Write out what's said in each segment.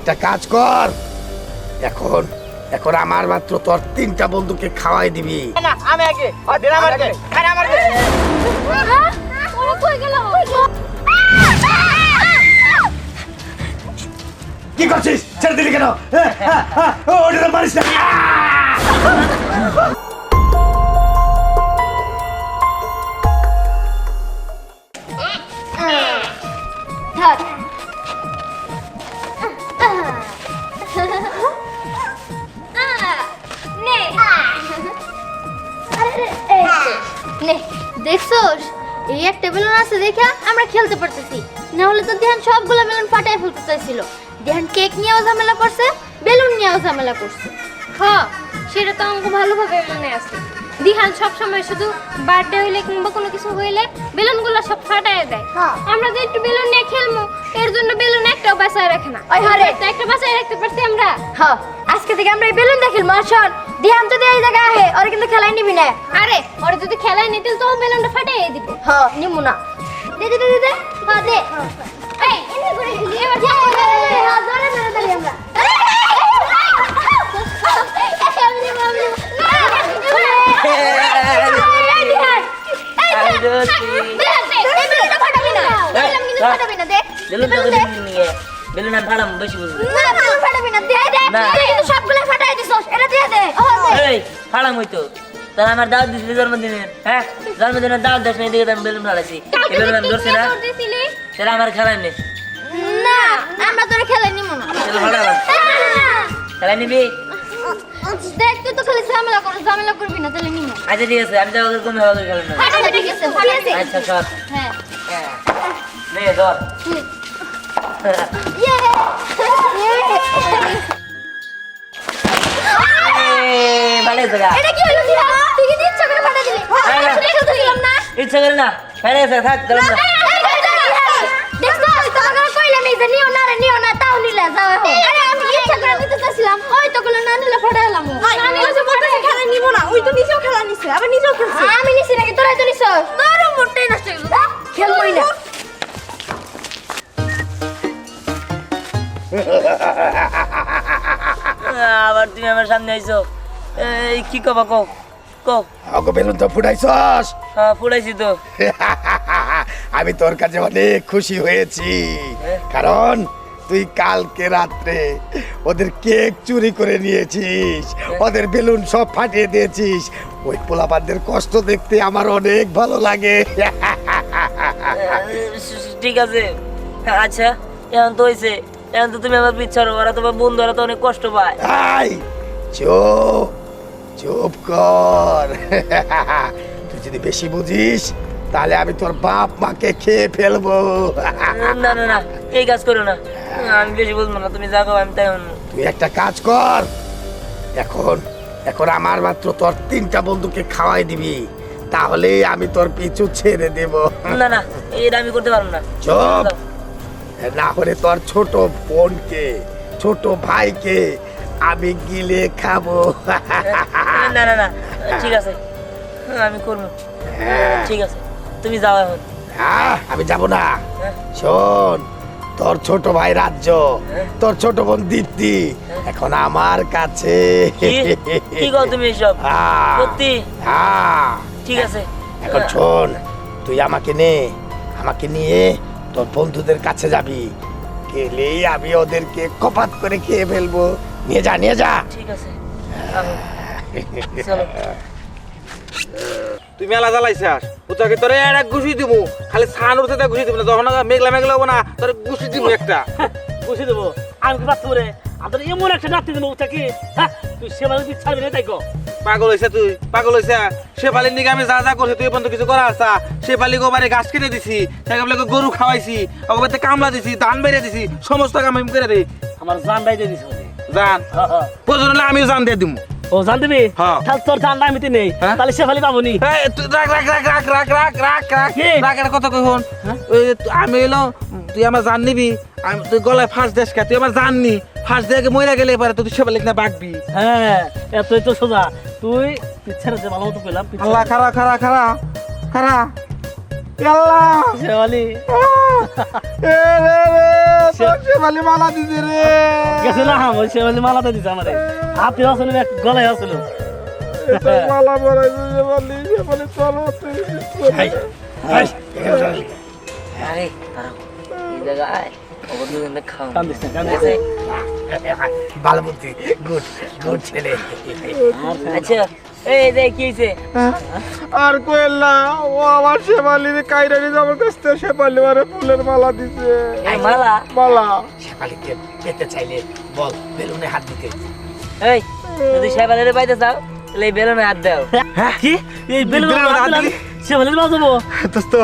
একটা কাজ কর, এখন এখন আমার মাত্র তোর 3টা বন্ধুকে খাওয়াই দিবি। না আমি আগে দিন আমার আগে আরে আমার আগে ওরা কই গেল? কি করছিস? ছেড়ে দিলি কেন? ওটা মারিস না। ধর নে নে দেখছোস এই একটা বেলুন আছে দেখা আমরা খেলতে পারতেছি, না হলে তো ধ্যান সবগুলো বেলুন ফাটাই ফেলতে চাইছিল। ধ্যান কেক নিয়েও ঝামেলা করছে, বেলুন নিয়েও ঝামেলা করছে। হ্যাঁ সেটা তো আমাকে ভালোভাবে মনে আছে। দিহান সব সময় শুধু বার্থডে হইলে কিংবা কোনো কিছু হইলে বেলুনগুলো সব ফাটায় দেয়। হ্যাঁ। আমরা যে একটু বেলুন নিয়ে খেলবো এর জন্য বেলুন একটাও বাঁচায় রাখে না। ওই হারে। তো একটা বাঁচায় রাখতে পারছি আমরা। হ্যাঁ আজকে থেকে আমরা এই বেলুন দেখি মার্শাল ধ্যান যদি এই জায়গায় আহে ওর কিন্তু খেলাই নিবি না। আরে ওরা যদি খেলায় নিতে তো বেলুনটা ফাটাই দিব। হ্যাঁ নিমু না। দে দে দে দে হ্যাঁ দে। এই এমনি করে খেলি এবার হ্যাঁ জোরে জোরে ধরি আমরা। বেলুন আমি ফাড়াম বেশি বুঝবি এই ফাড়াম হইতো তাহলে আমার দাওয়াত দিছিলি জন্মদিনের, হ্যাঁ জন্মদিনের দাওয়াত দেশ নাই দেখে আমি বেলুন ফাড়াইছি। এই বেলুন আমি ধরছি না, সেটা আমার খেলাই নেই। আমরা তোরে খেলাই নিমু না। চলো ফাড়ালাম, খেলাই নিবি? দেখ তুই তো খালি ঝামেলা করছিস, ঝামেলা করবি না তাহলে নিমু। আচ্ছা ঠিক আছে, আমি যাবো কমে হবে খেলেন না। আচ্ছা ঠিক আছে ফাটিয়েছি। আচ্ছা সব হ্যাঁ নে ধর। ইয়ে ভালো জায়গা এটা কি হলো দিয়া? তুই কি ইচ্ছা করে ফাটা দিলি? আসলে খেলতে দিলাম না। ইচ্ছা করে না, ফেলে গেছে থাক গেলাম না। দেখছো তোমাকে কইলাম এই যে নিও না তাও নিলে যাও এখন। আরে আমি ইচ্ছা করে নিতে চাইছিলাম, ওই তো কইলো না নিলে ফাটাইলাম। না নিলে তো বড় খেলা নিব না, ওই তো নিজেও খেলা নিছে আবার নিজেও খেলছে। আমি নিছি নাকি তোরাই তো নিছস? তোর মোটেই নষ্ট হইল। খেলবই না। আবার তুমি আমার সামনে আইছো, এই কি কবা কও কও। ওকে বেলুন তো ফুটাইছস। হ্যাঁ ফুটাইছি তো। আমি তোর কাছে অনেক খুশি হয়েছি, কারণ তুই কালকে রাত্রে ওদের কেক চুরি করে নিয়েছিস, ওদের বেলুন সব ফাটিয়ে দিয়েছিস। ওই পোলাপানদের কষ্ট দেখতে আমার অনেক ভালো লাগে। ঠিক আছে আচ্ছা, এখন তো হয়েছে, এখন তো তুমি আমার পিছার, ওরা তোমার বন্ধু, ওরা তো অনেক কষ্ট পায়। আই চুপ চুপ কর। তুই যদি বেশি বুঝিস তাহলে আমি তোর বাপ মাকে খেয়ে ফেলবো। না না না এই কাজ করো না, আমি বেশি বুঝবো না, তুমি যাও আমি তাই অন্য। তুই একটা কাজ কর, এখন এখন আমার মাত্র তোর 3টা বন্ধুকে খাওয়াই দিবি, তাহলে আমি তোর পিছু ছেড়ে দেব। না না এটা আমি করতে পারবো না। চুপ, না হলে তোর ছোট বোনকে ছোট ভাইকে আমি গিলে খাবো। না না না ঠিক আছে আমি করবো, ঠিক আছে তুমি যাও এখন। আমি যাব না। শোন, তোর ছোট ভাই রাজ্য, তোর ছোট বোন দীপ্তি এখন আমার কাছে। কি কও তুমি এসব? হ্যাঁ, সত্যি? হ্যাঁ। ঠিক আছে এখন শোন, তুই আমাকে নিয়ে তোর বন্ধুদের কাছে যাবি, গেলে আমি ওদেরকে কপাত করে খেয়ে ফেলবো। নিয়ে যা। ঠিক আছে চলো। তুই মেলা জ্বালাইছাস, তোকে তোরে একটা ঘুষি দিব, খালি ছান উঠতে ঘুষি দিব না, যখন মেঘলা মেঘলা হবো না তোর ঘুষি দিব একটা। ঘুষি দেবো আমি কি পারতো রে? আপনার এমন একটা নাতি দেবো কি তুই সে মানুষ ছাড়বি না তাই কো? পাগল হয়েছে তুই, পাগল হয়েছে। সে পালির দিকে আমি যা করছি তুই পর্যন্ত কিছু করা আসা। সে পালি গোবারে ঘাস কেটে দিছি, সেগুলো গরু খাওয়াইছি, ওকে কামলা দিছি, ধান বেড়ে দিছি, সমস্ত কাম আমি করে দিই। আমার জানটাই দিয়ে দিস জান প্রয়োজন হলে আমিও জান দিয়ে দিব। ও জান দিবি? হ্যাঁ। তাহলে তোর জান দামিতে নেই, তাহলে সে ফালি পাবনি। রাগ কথা কখন আমি এলো, তুই আমার জান নিবি, আমি তুই গলায় ফাঁস দেশ তুই আমার জান নি, ফাঁস দিয়ে মরে গেলে এবারে তুই সে পালি না বাগবি। হ্যাঁ এতই তো সোজা, তুই ছেড়ে দে, ভালো মতো পেলাম। আল্লাহ খারা আল্লাহ শেওয়ালি রে শেফালি মালা দিছে রে। গেছিলাম ওই শেফালি মালাতে দিছে আমারে হাতে আসলে এক গলায় আসলো মালা পরাইছে শেফালি শেফালি চলো এই, এই, এখানে দাঁড়ালি। আরে দাঁড়াও এই জায়গায় ওর দুজনে খাও কান্দিস না কান্দিস না। ভালো বুদ্ধি, গুড গুড ছেলে। আচ্ছা এই যে কি হইছে আর কইলা ও আমার শেফালির কাইরা নিয়ে আমার কাছ থেকে শেফালি মারে ফুলের মালা দিছে এই মালা মালা শেফালিকে পেতে চাইলে বল বেলুনে হাত দিতে। এই যদি শেফালিরে পাইতে চাও তাহলে এই বেলুনে হাত দাও কি এই বেলুন শেফালির বাজাবো দোস্ত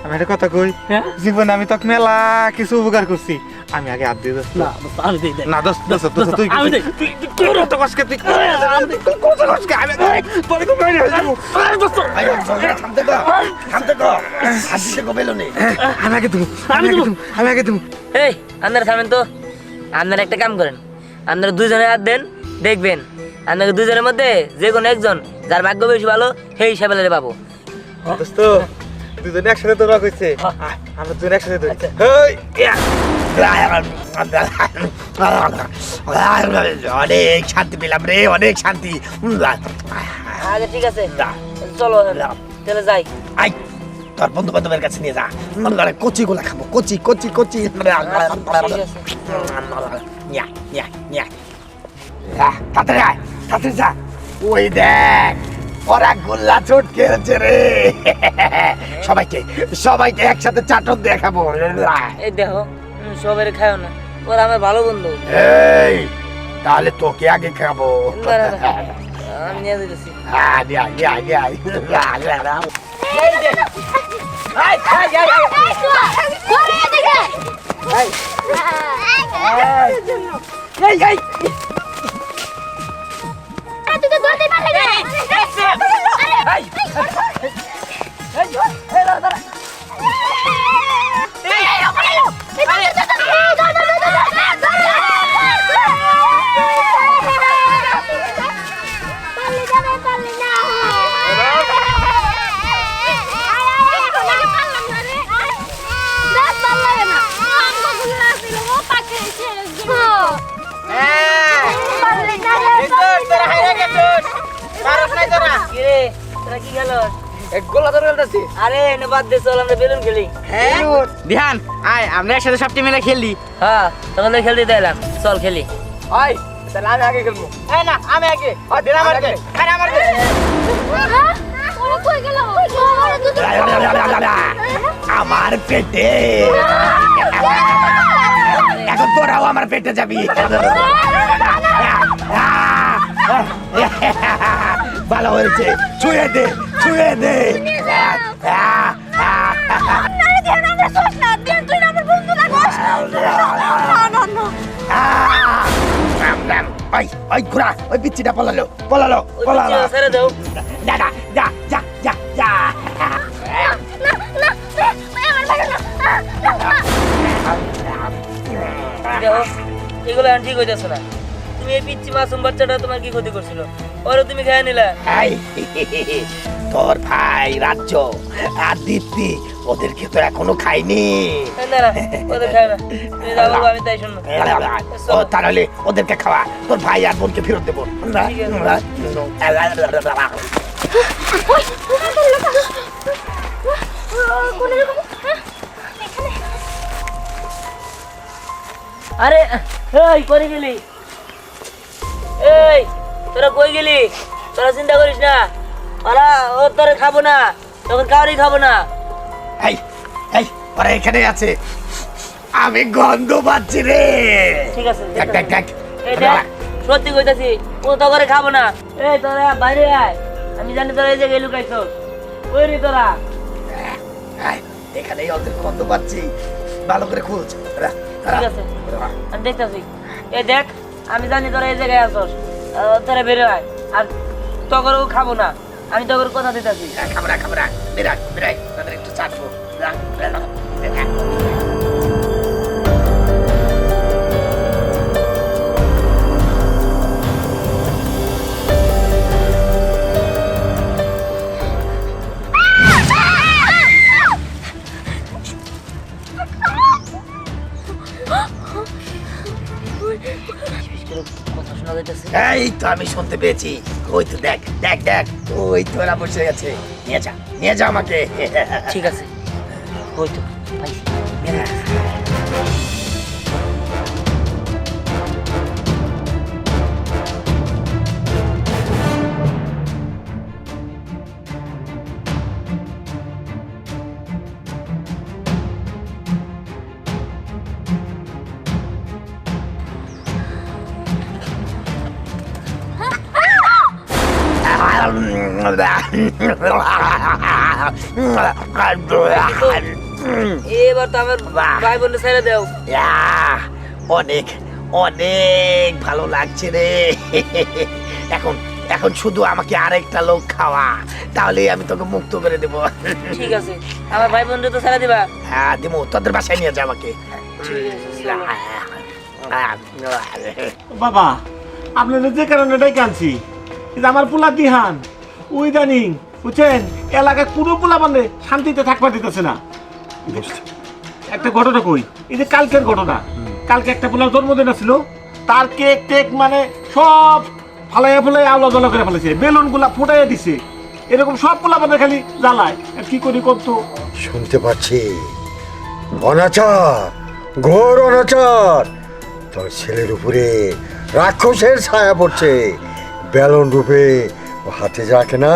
আমি একটা কথা কই হ্যাঁ জীবনে আমি তোকে মেলা কিছু উপকার করছি আমি আগে হাত দিয়ে দোস্ত না দোস্ত, আমি দেই দেই না দোস্ত দোস্ত দোস্ত তুই আমি দেই তুই কত কষ্টে তুই কত কষ্টে আমি তোরে কো মারি যাবো এই, ঝগড়া থামতে কো, থামতে কো। হাত দিতে কো বেলুনে। আমি আগে তুমি আমি আগে তুমি এই আপনারা থামেন তো আপনারা একটা কাম করেন আপনারা দুইজনে হাত দেন দেখবেন আপনাকে দুইজনের মধ্যে যে কোনো একজন যার ভাগ্য বেশি ভালো সেই শেফালিরে পাবো দোস্ত দুজনে একসাথে তোরা কইছে আমরা দুজন একসাথে ধরি এই ইয়া অনেক শান্তি পেলাম রে, অনেক শান্তি। আচ্ছা ঠিক আছে চলো তাহলে যাই আই তোর বন্ধু বান্ধবের কাছে নিয়ে যা, কচি গুলা খাবো, কচি কচি কচি। নিয়া নিয়া নিয়া তাড়াতাড়ি আয়, তাড়াতাড়ি যা। ওই দেখ ওরা গোল্লা চোট খেয়েছে রে। সবাইকে সবাইকে একসাথে চাটন দেখাবো। এই দেখো সবাই খাও না ওরা আমার ভালো বন্ধু এই তাহলে তোকে আগে খাবো। না, না, না, আমি নিয়ে দিতেছি হ্যাঁ নিয়ে আয়, নিয়ে আয়, নিয়ে আয়। এই, এই, তুই তো দৌড়তে পারলি না এই। কিরে তোরা কি গেল আরে এনে বাদ দে চল আমরা বেলুন খেলি ধ্যান আয় আমরা একসাথে সব টিম মিলে খেললি হ্যাঁ তখন তো খেলতে দিলাম চল খেলি ওই তাহলে আমি আগে খেলবো এই না আমি আগে ও দিন আমার আগে আরে আমার আগে ওরা কই গেল আমার পেটে এখন তোরাও আমার পেটে যাবি। ভালো হয়েছে, ছুঁয়ে দে ছুঁয়ে দে। ওই ওই ঘোড়া ওই পিচ্ছিটা পলালো পলালো পলালো। ছেড়ে দাও যা যা যা যা যা যা। দেখো এগুলো এখন ঠিক হইতেছে না তুমি এই পিচ্ছি মাসুম বাচ্চাটা তোমার কি ক্ষতি করছিল ওরে তুমি খেয়ে নিলা এই, তোর ভাই রাজ্য আর দীপ্তি ওদেরকে তো এখনো খাইনি। না না ওদের খায় না তুমি যা বলবো আমি তাই শুনবো ও তাহলে ওদেরকে খাওয়া, তোর ভাই আর বোনকে ফেরত দেবো। আরে এই কই গেলি এই তোরা কই গেলি তোরা চিন্তা করিস না ওরা ও তোরা খাবো না তখন কাউরি খাবো না এই এই ওরা এখানে আছে, আমি গন্ধ পাচ্ছি রে। ঠিক আছে দেখ দেখ দেখ এই দেখ সত্যি কইতাছি ও তো করে খাবো না এই তোরা বাইরে আয় আমি জানি তোরা এই জায়গায় লুকাইছ কই রে তোরা এখানে ওদের গন্ধ পাচ্ছি, ভালো করে খোঁজ। ঠিক আছে আমি দেখতাছি এই দেখ আমি জানি তোরা এই জায়গায় আসস তোরা বেরো আয় আর তগরও খাবো না আমি তগর কথা দিতেছি খাবরা খাবরা বিরাট বিরাট তাদের একটু চাটবো। কথা শোনা যাইতেছে। এই তো আমি শুনতে পেয়েছি, ওই তো দেখ দেখ দেখ, ওই তো ওরা বসে গেছে, নিয়ে যা আমাকে। ঠিক আছে, ওই তো পাইছি। এবার তো আমার ভাই বোন ছেড়ে দেও। অনেক অনেক ভালো লাগছে রে। এখন এখন শুধু আমাকে আরেকটা লোক খাওয়া, তাহলে আমি তোকে মুক্ত করে দেবো। ঠিক আছে, আমার ভাই বোন তো ছেড়ে দিবা। হ্যাঁ দেবো, তোদের বাসায় নিয়ে যা আমাকে। ঠিক আছে, চলো। বাবা আপনাদের যে কারণে এটাই কাঁদছি, এই যে আমার পোলা দিহান ওই জানি বুঝছেন এলাকায় পুরো পোলা মানে শান্তিতে থাকবা দিতেছে না। একটা ঘটনা কই, এই যে কালকের ঘটনা, কালকে একটা পোলার জন্মদিন ছিল, তার কেক টেক মানে সব ফালাইয়া ফালাইয়া আলো জলা করে ফেলেছে, বেলুন গুলা ফুটাইয়া দিছে, এরকম সব পোলা মানে খালি জ্বালায়। আর কি করি করতো শুনতে পাচ্ছি অনাচার, ঘোর অনাচার। তোর ছেলের উপরে রাক্ষসের ছায়া পড়ছে, বেলুন রূপে ও হাতে রাখে না,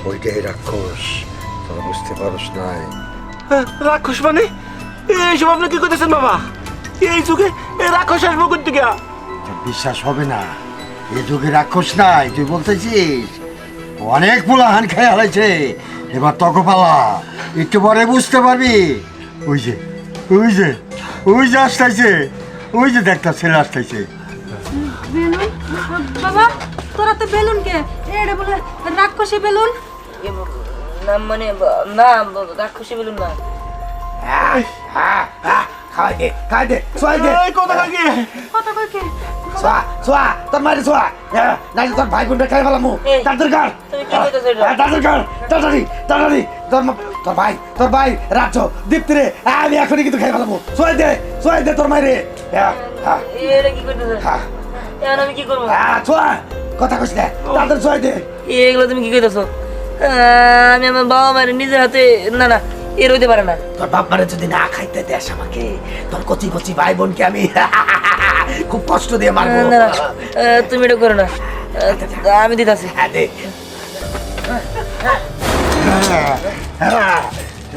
ওইটাই রাক্ষস। তোরা বুঝতে পারস নাই? রাক্ষস মানে এইসব আপনি কি করতেছেন বাবা? এই যুগে রাক্ষস আসবো করতে গিয়া? তোর বিশ্বাস হবে না, এই যুগে রাক্ষস নাই তুই বলতেছিস? অনেক পোলাহান খেয়ে হারাইছে, এবার তক পালা, একটু পরে বুঝতে পারবি। ওই যে ওই যে ওই যে আসতেছে, ওই যে দেখ তোর ছেলে আসতেছে। বাবা তোরা তো বেলুন কে এটা বলে রাক্ষসী বেলুন? না মানে না, রাক্ষসী বেলুন না। খাওয়াই দে, খাওয়াই দে, সোয়াই দে। কথা কাকি কত কই কে? সোয়া সোয়া, তোর মায়ের সোয়া, নাই তোর ভাই বোনটা খাই ফেলাম। তাদের কার, তুমি কি কইতেছো এটা? তাদের কার, তাড়াতাড়ি তাড়াতাড়ি। তোর ভাই রাখছো দীপ্তি রে, আমি এখনই কিন্তু খাই ফেলাম। সোয়াই দে তোর মায়ের। এটা কি কইতেছো? এখন আমি কি করবো? সোয়া, কথা কইস না, তাদের সোয়াই দে। এগুলো তুমি কি কইতেছো? আমি আমার বাবা মায়ের নিজের হাতে, না না এর হইতে পারে না। তোর বাপ মারে যদি না খাইতে দেস আমাকে, তোর কচি কচি ভাই বোনকে আমি খুব কষ্ট দিয়ে মারবো। না না, তুমি এটা করো না, আমি দিতাছি। হ্যাঁ দে।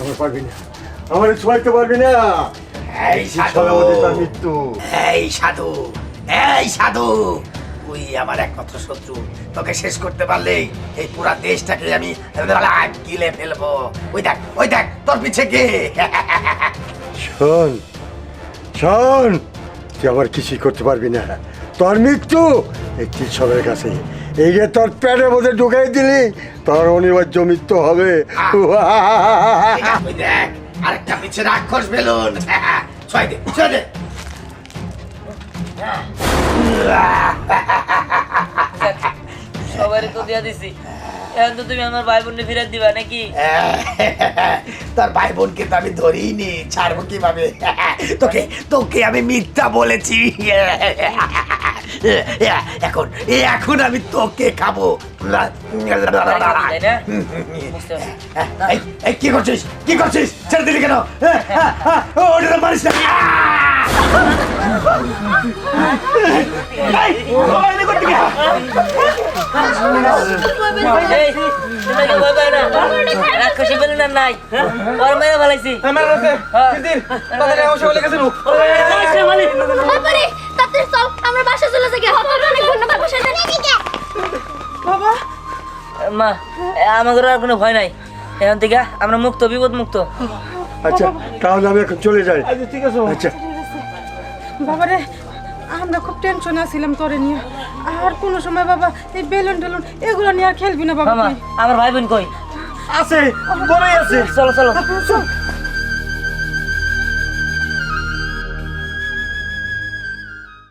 আমার পারবি না, আমার ছোঁয়াইতে পারবি না। এই সাধু, তার মৃত্যু। এই সাধু, তুই আমার একমাত্র শত্রু। তোকে শেষ করতে পারলেই এই পুরা দেশটাকে আমি গিলে ফেলবো। ওই দেখ তোর পিছে কে। শোন শোন, তুই আমার কিছুই করতে পারবি না, তোর মৃত্যু একটি সবের কাছে। এই যে তোর পেটের মধ্যে ঢুকাই দিলি, তোর অনিবার্য মৃত্যু হবে। ওই দেখ আরেকটা পিছে রাক্ষস বেলুন। ছয় দে। সবারই তো দিয়া দিছি, এখন তো তুমি আমার ভাই বোনকে ফিরে দিবা নাকি? তোর ভাই বোনকে তো আমি ধরিনি, ছাড়বো কিভাবে? তোকে আমি মিথ্যা বলেছি। এখন আমি তোকে খাবো। তাই না? বুঝতে পারছি। এই কি করছিস? ছেড়ে দিলি কেন? ওটা তো পারিস না। এই, তোমরা কেউ ভয় পাও না? রাক্ষসী বেলুন আর নাই, ওর মেরে ফেলাইছি। বাবারে তাড়াতাড়ি চল, আমরা বাসা চলে যাই। অনেক ধন্যবাদ, বাসা যাই। বাবা মা, আমাদের আর কোনো ভয় নাই, এখন থেকে আমরা মুক্ত, বিপদ মুক্ত। আচ্ছা তাহলে আমি এখন চলে যাই। ঠিক আছে আচ্ছা বাবারে আমরা খুব টেনশনে আছিলাম তোরে নিয়ে। আর কোন সময় বাবা এই বেলুন টেলুন এগুলো নিয়ে আর খেলবি না বাবা মামা, তুই। আমার ভাই বোন কই? আছে, বড়ই আছে। চলো চলো।